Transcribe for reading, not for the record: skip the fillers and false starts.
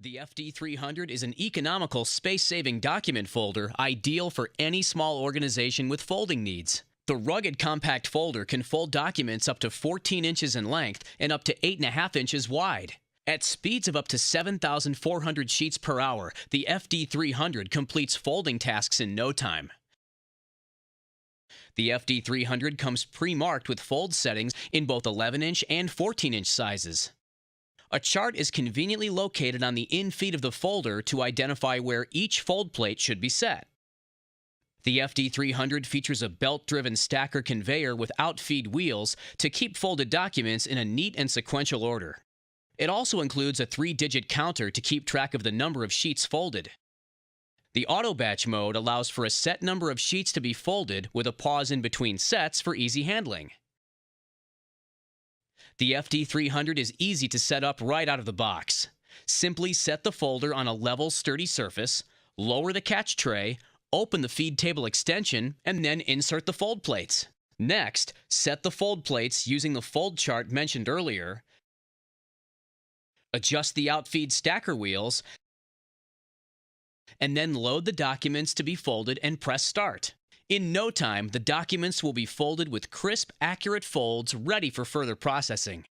The FD300 is an economical, space-saving document folder ideal for any small organization with folding needs. The rugged compact folder can fold documents up to 14 inches in length and up to 8.5 inches wide. At speeds of up to 7,400 sheets per hour, the FD300 completes folding tasks in no time. The FD300 comes pre-marked with fold settings in both 11-inch and 14-inch sizes. A chart is conveniently located on the in-feed of the folder to identify where each fold plate should be set. The FD300 features a belt-driven stacker conveyor with out-feed wheels to keep folded documents in a neat and sequential order. It also includes a 3-digit counter to keep track of the number of sheets folded. The auto batch mode allows for a set number of sheets to be folded with a pause in between sets for easy handling. The FD300 is easy to set up right out of the box. Simply set the folder on a level, sturdy surface, lower the catch tray, open the feed table extension, and then insert the fold plates. Next, set the fold plates using the fold chart mentioned earlier, adjust the outfeed stacker wheels, and then load the documents to be folded and press start. In no time, the documents will be folded with crisp, accurate folds ready for further processing.